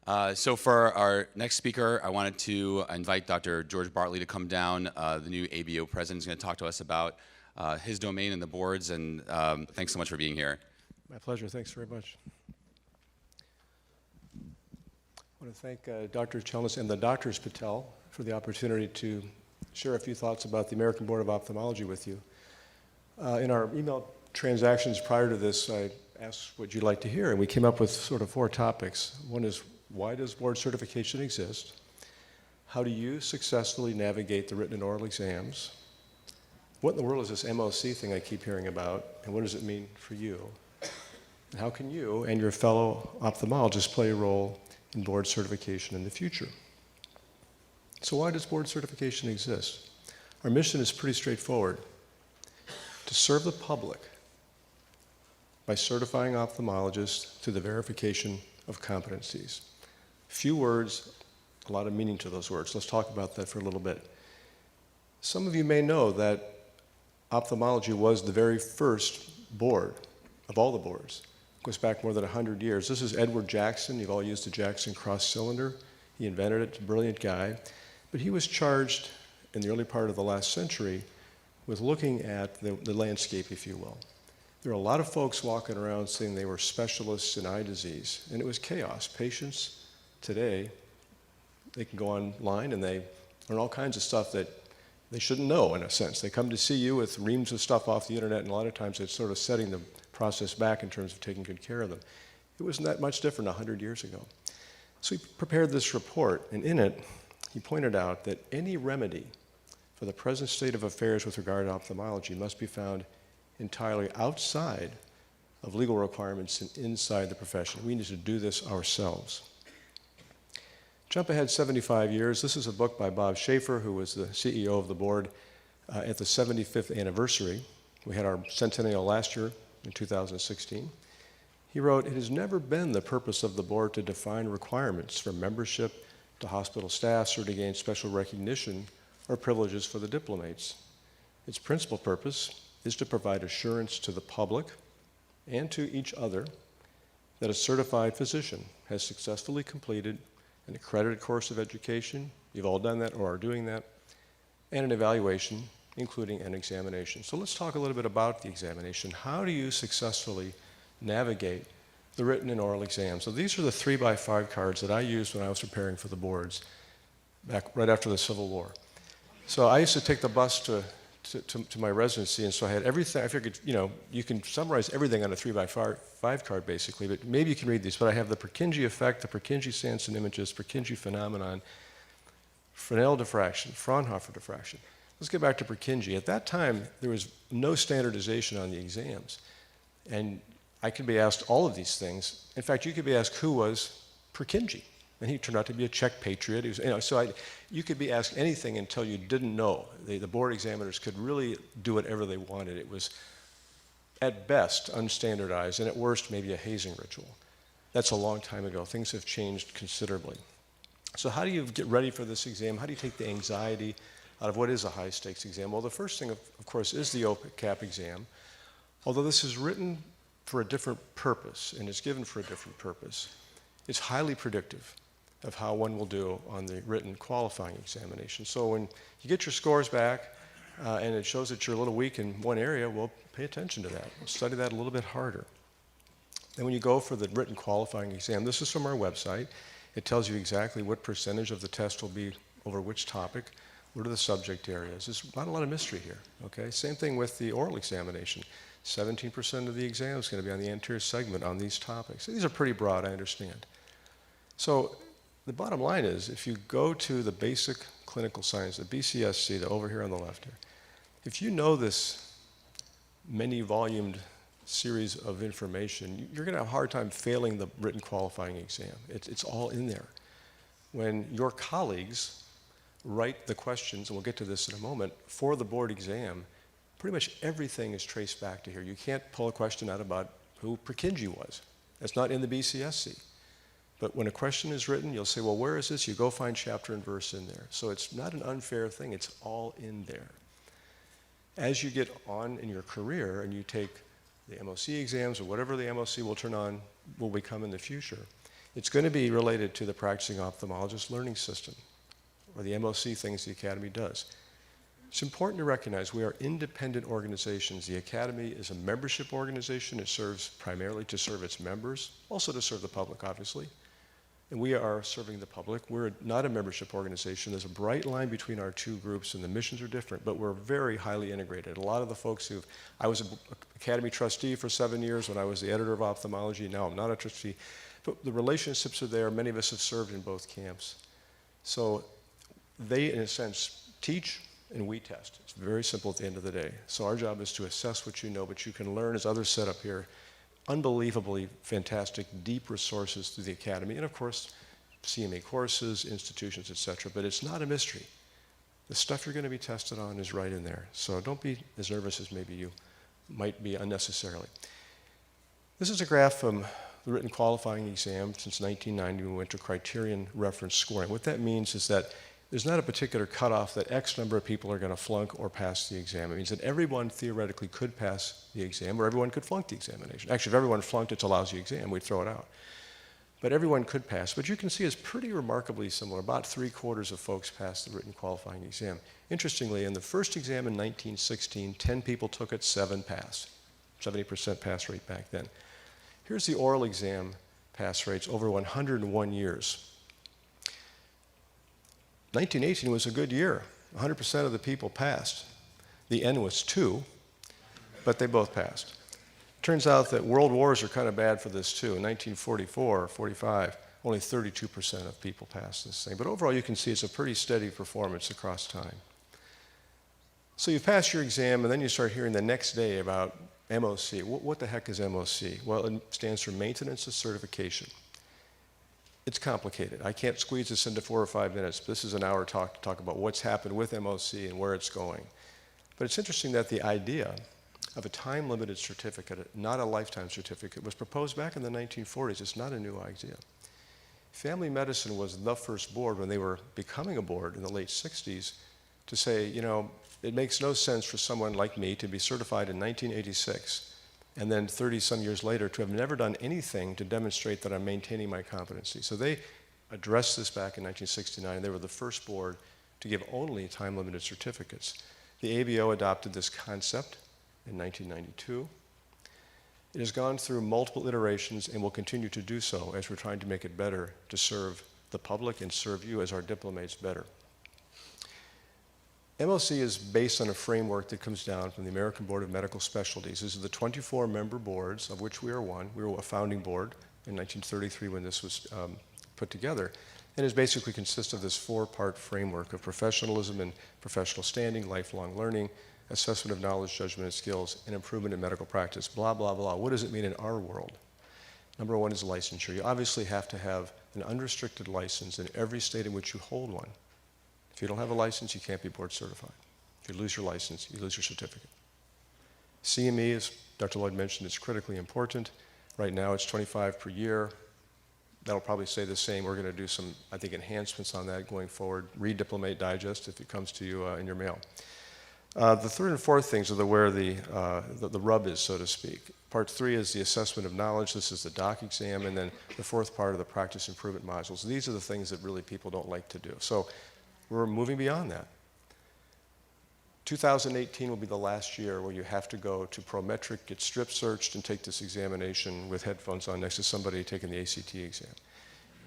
So for our next speaker, I wanted to invite Dr. George Bartley to come down. The new ABO president is going to talk to us about his domain and the boards, and thanks so much for being here. My pleasure. Thanks very much. I want to thank Dr. Chelness and the Drs. Patel for the opportunity to share a few thoughts about the American Board of Ophthalmology with you. In our email transactions prior to this, I asked what you'd like to hear, and we came up with sort of 4 topics. One is, why does board certification exist? How do you successfully navigate the written and oral exams? What in the world is this MOC thing I keep hearing about, and what does it mean for you? And how can you and your fellow ophthalmologists play a role in board certification in the future? So why does board certification exist? Our mission is pretty straightforward: to serve the public by certifying ophthalmologists through the verification of competencies. Few words, a lot of meaning to those words. Let's talk about that for a little bit. Some of you may know that ophthalmology was the very first board of all the boards. It goes back more than 100 years. This is Edward Jackson. You've all used the Jackson cross cylinder. He invented it. He's a brilliant guy. But he was charged in the early part of the last century with looking at the landscape, if you will. There were a lot of folks walking around saying they were specialists in eye disease, and it was chaos. Patients today, they can go online and they learn all kinds of stuff that they shouldn't know, in a sense. They come to see you with reams of stuff off the internet, and a lot of times it's sort of setting the process back in terms of taking good care of them. It wasn't that much different 100 years ago. So he prepared this report, and in it, he pointed out that any remedy for the present state of affairs with regard to ophthalmology must be found entirely outside of legal requirements and inside the profession. We need to do this ourselves. Jump ahead 75 years. This is a book by Bob Shafer, who was the CEO of the board at the 75th anniversary. We had our centennial last year in 2016. He wrote, "It has never been the purpose of the board to define requirements for membership to hospital staffs or to gain special recognition or privileges for the diplomates. Its principal purpose is to provide assurance to the public and to each other that a certified physician has successfully completed an accredited course of education, you've all done that or are doing that, and an evaluation, including an examination." So let's talk a little bit about the examination. How do you successfully navigate the written and oral exam? So these are the 3x5 cards that I used when I was preparing for the boards back right after the Civil War. So I used to take the bus to my residency, and so I had everything. I figured, you can summarize everything on a 3x5 card basically, but maybe you can read these. But I have the Purkinje effect, the Purkinje-Sanson images, Purkinje phenomenon, Fresnel diffraction, Fraunhofer diffraction. Let's get back to Purkinje. At that time, there was no standardization on the exams, and I could be asked all of these things. In fact, you could be asked who was Purkinje, and he turned out to be a Czech patriot. He was, you could be asked anything until you didn't know. The board examiners could really do whatever they wanted. It was, at best, unstandardized, and at worst, maybe a hazing ritual. That's a long time ago. Things have changed considerably. So how do you get ready for this exam? How do you take the anxiety out of what is a high-stakes exam? Well, the first thing, of course, is the OPCAP exam. Although this is written for a different purpose, and it's given for a different purpose, it's highly predictive of how one will do on the written qualifying examination. So when you get your scores back and it shows that you're a little weak in one area, well, pay attention to that. Study that a little bit harder. Then when you go for the written qualifying exam, this is from our website. It tells you exactly what percentage of the test will be over which topic, what are the subject areas. There's not a lot of mystery here, okay? Same thing with the oral examination. 17% of the exam is going to be on the anterior segment on these topics. These are pretty broad, I understand. So the bottom line is, if you go to the basic clinical science, the BCSC, the over here on the left here, if you know this many-volumed series of information, you're going to have a hard time failing the written qualifying exam. It's all in there. When your colleagues write the questions, and we'll get to this in a moment, for the board exam, pretty much everything is traced back to here. You can't pull a question out about who Purkinje was. That's not in the BCSC. But when a question is written, you'll say, well, where is this? You go find chapter and verse in there. So it's not an unfair thing. It's all in there. As you get on in your career and you take the MOC exams or whatever the MOC will become in the future, It's going to be related to the practicing ophthalmologist learning system, or the MOC things the Academy does. It's important to recognize we are independent organizations. The Academy is a membership organization. It serves primarily to serve its members, also to serve the public, obviously. And we are serving the public. We're not a membership organization. There's a bright line between our two groups, and the missions are different, but we're very highly integrated. A lot of the folks I was an Academy trustee for 7 years when I was the editor of ophthalmology. Now I'm not a trustee. But the relationships are there. Many of us have served in both camps. So they, in a sense, teach and we test. It's very simple at the end of the day. So our job is to assess what you know, but you can learn, as others set up here, unbelievably fantastic, deep resources through the Academy, and of course, CME courses, institutions, etc. But it's not a mystery. The stuff you're going to be tested on is right in there. So don't be as nervous as maybe you might be unnecessarily. This is a graph from the written qualifying exam since 1990 when we went to criterion reference scoring. What that means is that there's not a particular cutoff that X number of people are going to flunk or pass the exam. It means that everyone theoretically could pass the exam, or everyone could flunk the examination. Actually, if everyone flunked, it's a lousy exam. We'd throw it out. But everyone could pass. But you can see it's pretty remarkably similar. About 3/4 of folks passed the written qualifying exam. Interestingly, in the first exam in 1916, 10 people took it, 7 passed. 70% pass rate back then. Here's the oral exam pass rates over 101 years. 1918 was a good year. 100% of the people passed. The N was 2, but they both passed. Turns out that world wars are kind of bad for this too. In 1944, 45, only 32% of people passed this thing. But overall, you can see it's a pretty steady performance across time. So you pass your exam, and then you start hearing the next day about MOC. What the heck is MOC? Well, it stands for Maintenance of Certification. It's complicated. I can't squeeze this into 4 or 5 minutes. This is an hour talk to talk about what's happened with MOC and where it's going. But it's interesting that the idea of a time-limited certificate, not a lifetime certificate, was proposed back in the 1940s. It's not a new idea. Family medicine was the first board when they were becoming a board in the late 60s to say, you know, it makes no sense for someone like me to be certified in 1986 and then 30-some years later to have never done anything to demonstrate that I'm maintaining my competency. So they addressed this back in 1969, and they were the first board to give only time-limited certificates. The ABO adopted this concept in 1992. It has gone through multiple iterations and will continue to do so as we're trying to make it better to serve the public and serve you as our diplomates better. MOC is based on a framework that comes down from the American Board of Medical Specialties. These are the 24 member boards, of which we are one. We were a founding board in 1933 when this was put together. And it basically consists of this 4-part framework of professionalism and professional standing, lifelong learning, assessment of knowledge, judgment, and skills, and improvement in medical practice, blah, blah, blah. What does it mean in our world? Number 1 is licensure. You obviously have to have an unrestricted license in every state in which you hold one. If you don't have a license, you can't be board certified. If you lose your license, you lose your certificate. CME, as Dr. Lloyd mentioned, is critically important. Right now, it's 25 per year. That'll probably stay the same. We're going to do some, I think, enhancements on that going forward. Read Diplomate Digest if it comes to you in your mail. The third and fourth things are where the rub is, so to speak. Part 3 is the assessment of knowledge. This is the doc exam. And then the 4th part are the practice improvement modules. These are the things that really people don't like to do. So we're moving beyond that. 2018 will be the last year where you have to go to Prometric, get strip searched, and take this examination with headphones on next to somebody taking the ACT exam.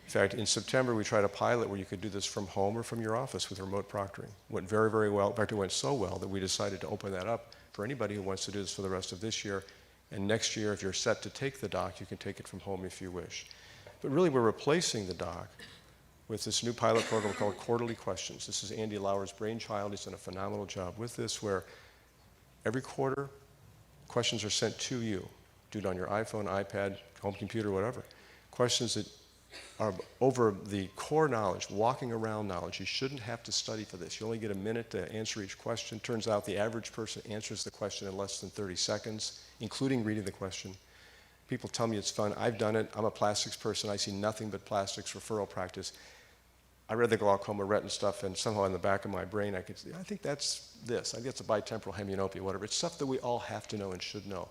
In fact, in September, we tried a pilot where you could do this from home or from your office with remote proctoring. Went very, very well. In fact, it went so well that we decided to open that up for anybody who wants to do this for the rest of this year. And next year, if you're set to take the doc, you can take it from home if you wish. But really, we're replacing the doc with this new pilot program called Quarterly Questions. This is Andy Lauer's brainchild. He's done a phenomenal job with this, where every quarter, questions are sent to you. Do it on your iPhone, iPad, home computer, whatever. Questions that are over the core knowledge, walking around knowledge. You shouldn't have to study for this. You only get a minute to answer each question. Turns out the average person answers the question in less than 30 seconds, including reading the question. People tell me it's fun. I've done it. I'm a plastics person. I see nothing but plastics referral practice. I read the glaucoma retina stuff, and somehow in the back of my brain, I could say, I think that's this. I think it's a bitemporal hemianopia, whatever. It's stuff that we all have to know and should know.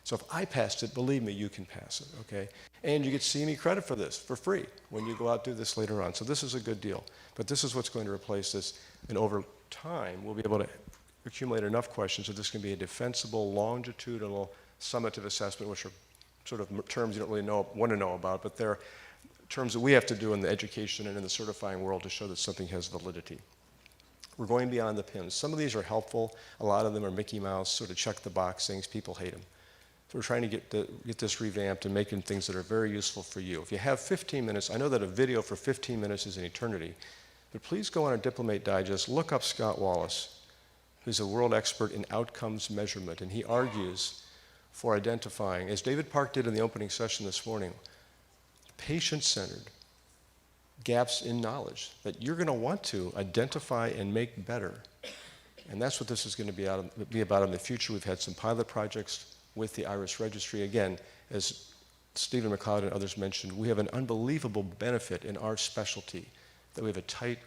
So if I passed it, believe me, you can pass it, okay? And you get CME credit for this for free when you go out and do this later on. So this is a good deal. But this is what's going to replace this. And over time, we'll be able to accumulate enough questions that this can be a defensible, longitudinal, summative assessment, which are sort of terms you don't really want to know about, but they're terms that we have to do in the education and in the certifying world to show that something has validity. We're going beyond the PIMS. Some of these are helpful. A lot of them are Mickey Mouse, sort of check the box things. People hate them. So we're trying to get this revamped and making things that are very useful for you. If you have 15 minutes, I know that a video for 15 minutes is an eternity, but please go on a Diplomate Digest, look up Scott Wallace, who's a world expert in outcomes measurement, and he argues for identifying, as David Park did in the opening session this morning, patient-centered gaps in knowledge that you're going to want to identify and make better. And that's what this is going to be about in the future. We've had some pilot projects with the Irish Registry. Again, as Stephen McLeod and others mentioned, we have an unbelievable benefit in our specialty, that we have a tight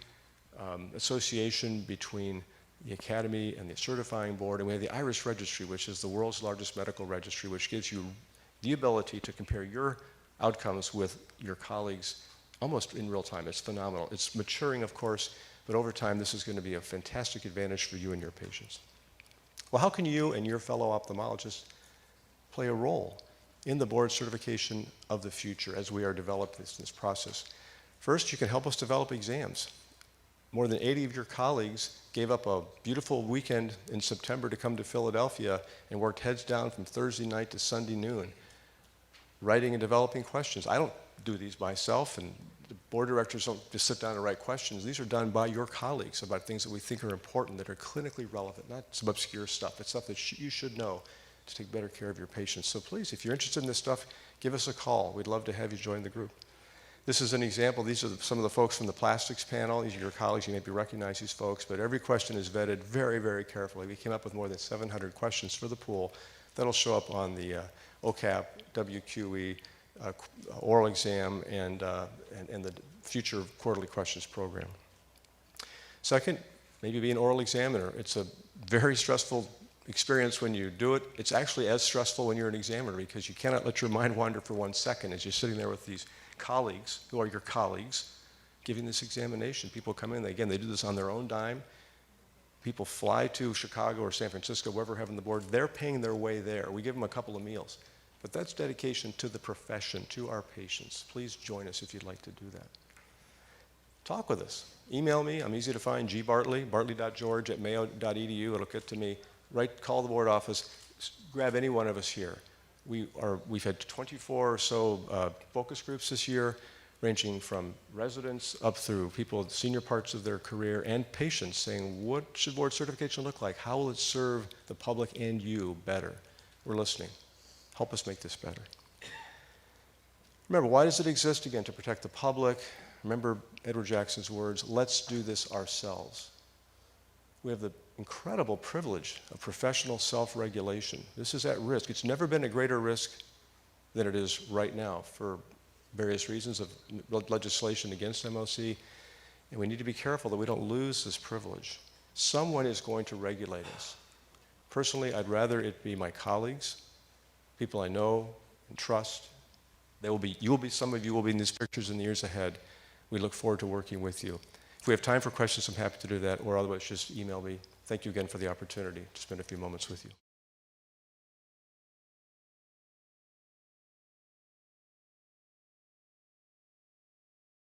association between the Academy and the certifying board, and we have the Irish Registry, which is the world's largest medical registry, which gives you the ability to compare your outcomes with your colleagues almost in real time. It's phenomenal. It's maturing, of course, but over time, this is going to be a fantastic advantage for you and your patients. Well, how can you and your fellow ophthalmologists play a role in the board certification of the future as we are developing this process? First, you can help us develop exams. More than 80 of your colleagues gave up a beautiful weekend in September to come to Philadelphia and worked heads down from Thursday night to Sunday noon, writing and developing questions. I don't do these myself, and the board directors don't just sit down and write questions. These are done by your colleagues about things that we think are important, that are clinically relevant, not some obscure stuff. It's stuff that you should know to take better care of your patients. So please, if you're interested in this stuff, give us a call. We'd love to have you join the group. This is an example. These are some of the folks from the plastics panel. These are your colleagues. You maybe recognize these folks, but every question is vetted very, very carefully. We came up with more than 700 questions for the pool. That'll show up on the OCAP, WQE, oral exam, and the future quarterly questions program. Second, maybe be an oral examiner. It's a very stressful experience when you do it. It's actually as stressful when you're an examiner, because you cannot let your mind wander for 1 second as you're sitting there with these colleagues, who are your colleagues, giving this examination. People come in, they do this on their own dime. People fly to Chicago or San Francisco, wherever we're having the board. They're paying their way there. We give them a couple of meals. But that's dedication to the profession, to our patients. Please join us if you'd like to do that. Talk with us. Email me. I'm easy to find, gbartley, bartley.george@mayo.edu. It'll get to me. Call the board office. Grab any one of us here. We've had 24 or so focus groups this year, ranging from residents up through people at senior parts of their career, and patients saying, what should board certification look like? How will it serve the public and you better? We're listening. Help us make this better. Remember, why does it exist? Again, to protect the public. Remember Edward Jackson's words, let's do this ourselves. We have the incredible privilege of professional self-regulation. This is at risk. It's never been a greater risk than it is right now for various reasons of legislation against MOC, and we need to be careful that we don't lose this privilege. Someone is going to regulate us. Personally, I'd rather it be my colleagues, people I know and trust. Some of you will be in these pictures in the years ahead. We look forward to working with you. If we have time for questions, I'm happy to do that, or otherwise just email me. Thank you again for the opportunity to spend a few moments with you.